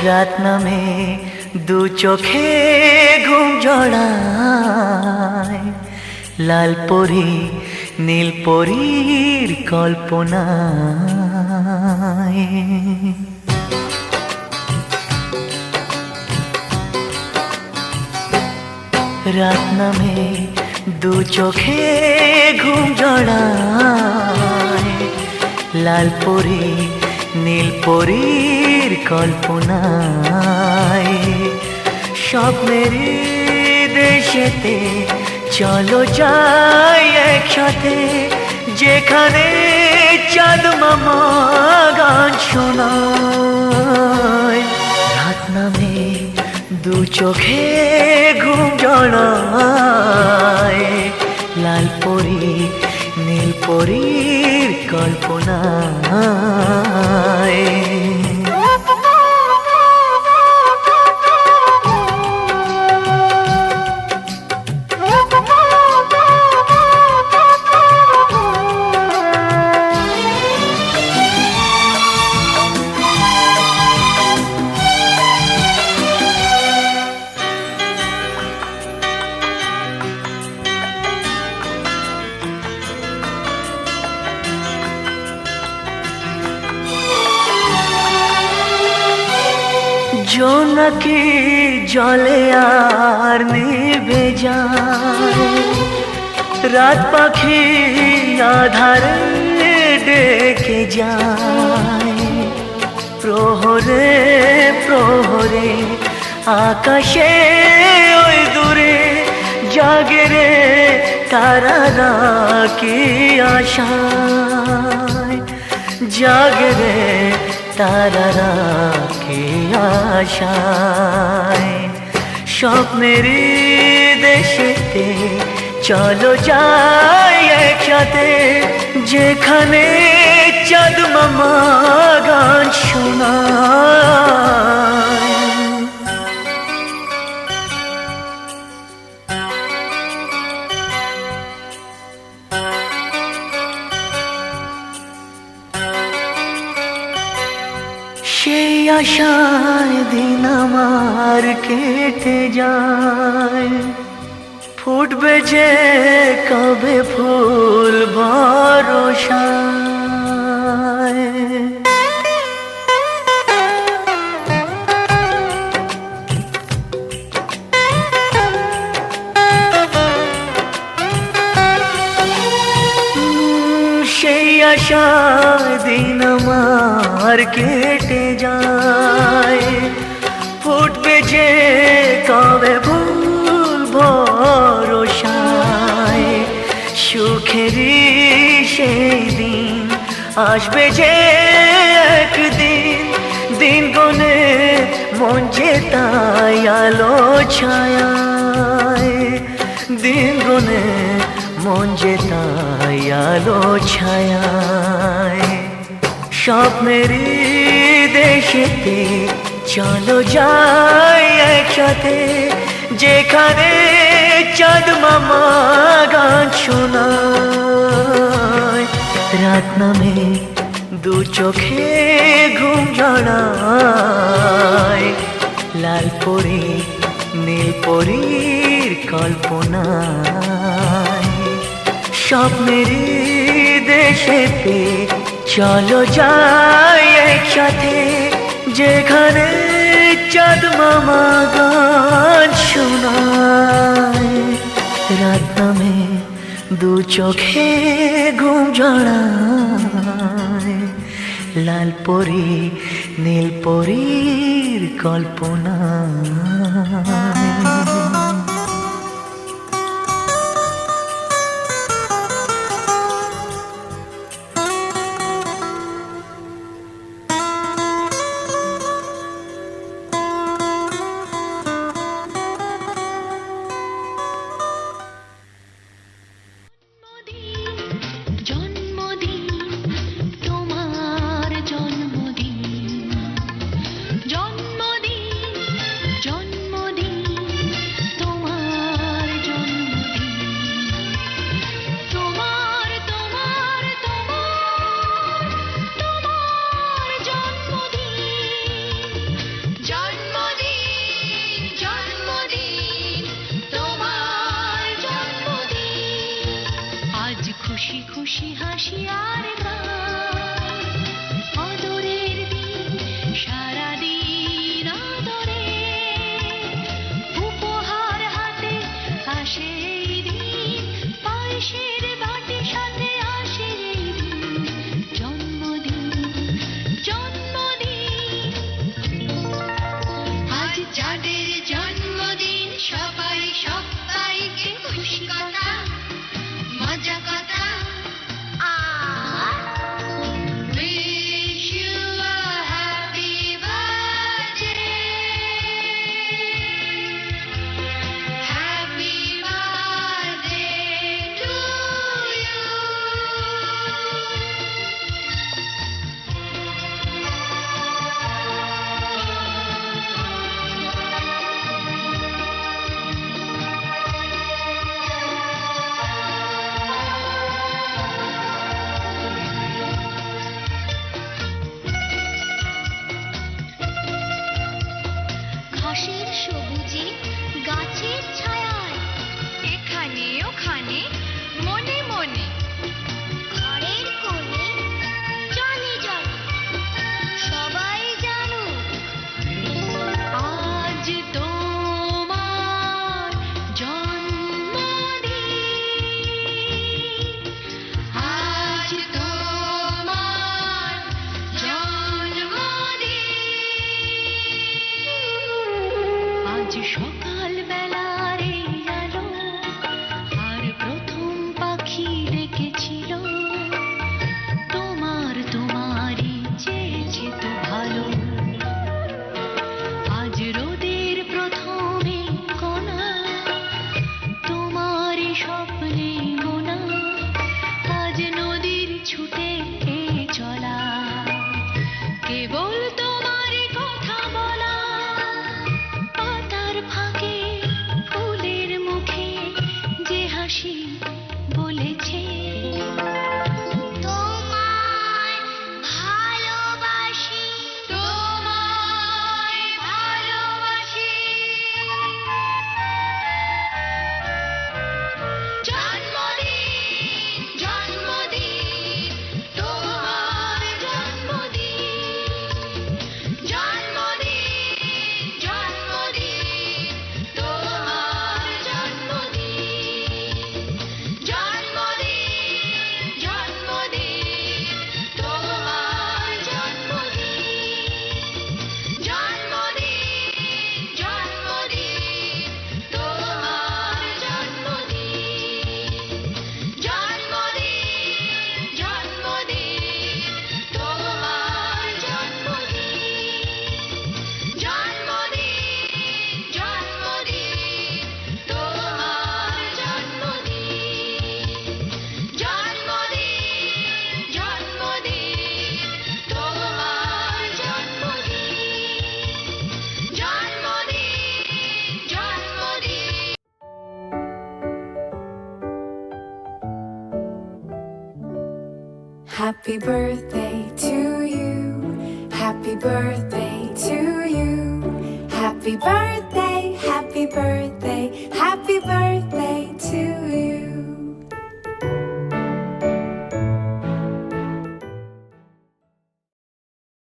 রাত নামে দু চোখে ঘুম জড়ায়, লাল পরি নীল পরীর কল্পনায়। রাত নামে দু চোখে ঘুম জড়ায়, লাল পরি নীল পরীর কল্পনায়। স্বপ্নেরই দেশেতে চলো যাই একসাথে, যেখানে চাঁদ মামা গান শোনায়। রাত নামে দু চোখে ঘুম জড়ায়, লাল পরি নীল পরীর কল্পনায়। জোনাকি জলে আর নিভে যায়, রাত পাখি আধারে ডেকে যায়। প্রহরে প্রহরে আকাশে ওই দূরে জাগে রে তারারা কি আশায়, জাগে রে তারারা কি আশায়। স্বপ্নেরই দেশেতে চলো যাই একসাথে, যেখানে চাঁদ মামা গান শোনায়। সেই আশায় দিন আমার কেটে যায়, ফুটবে যে কবে ফুল ভরসায়। সেই আশায় দিন আমার কেটে যায়, ফুটবে যে কবে ফুল ভরসায়। সুখেরই সেই দিন আসবে যে একদিন, দিন গনে মন যে তাই আলো ছায়ায়। দিন গনে মন যে তাই আলো ছায়ায়। স্বপ্নেরই দেশেতে চলো যাই একসাথে, যেখানে চাঁদ মামা গান শোনায়। রাত নামে দু চোখে ঘুম জড়ায়, লাল পরি নীল পরীর কল্পনায়। স্বপ্নেরই দেশেতে চলো যাই একসাথে, যেখানে চাঁদ মামা গান শোনায়। রাত নামে দু চোখে ঘুম জড়ায়, লাল পরি নীল পরীর কল্পনায়। জন্মদিন হাসি হাসি আর গান, আদরের দিন সারাদিন আদরে, উপহার হাতে আসে এই দিন, পায়েসের বাটি সাথে আসে এই দিন, জন্মদিন জন্মদিন। আজ যাদের জন্মদিন সবাই সবাইকে খুশি কথা মজা কথা। Wish you a happy birthday, happy birthday to you. ঘাসের সবুজে গাছের ছায়ায়, এখানে ওখানে মনে মনে, ঘরের কোণে জলে জলে, সবাই জানুক আজ তোমার জন্মদিন, আজ তোমার জন্মদিন। আজ সকাল বেলার এই আলো আর প্রথম পাখি ডেকেছিল, তোমারই চেয়েছে তো ভালো। আজ রোদের প্রথমে কণা, তোমারই স্বপ্নে গোনা, আজ নদীর ছুটে চলা, কেবল তোমারই কথা বলা, পাতার ফাঁকে ফুলের মুখে যে হাসি বলেছে তোমায় ভালোবাসি, তোমায় ভালোবাসি। জন্মদিন জন্মদিন তোমার জন্মদিন, জন্মদিন জন্মদিন তোমার জন্মদিন, জন্মদিন জন্মদিন তোমার জন্মদিন, জন্মদিন জন্মদিন তোমার জন্মদিন, জন্মদিন জন্মদিন তোমার জন্মদিন, জন্মদিন জন্মদিন তোমার জন্মদিন, জন্মদিন জন্মদিন তোমার জন্মদিন, জন্মদিন। Happy birthday to you. Happy birthday to you. Happy birthday, happy birthday, happy birthday.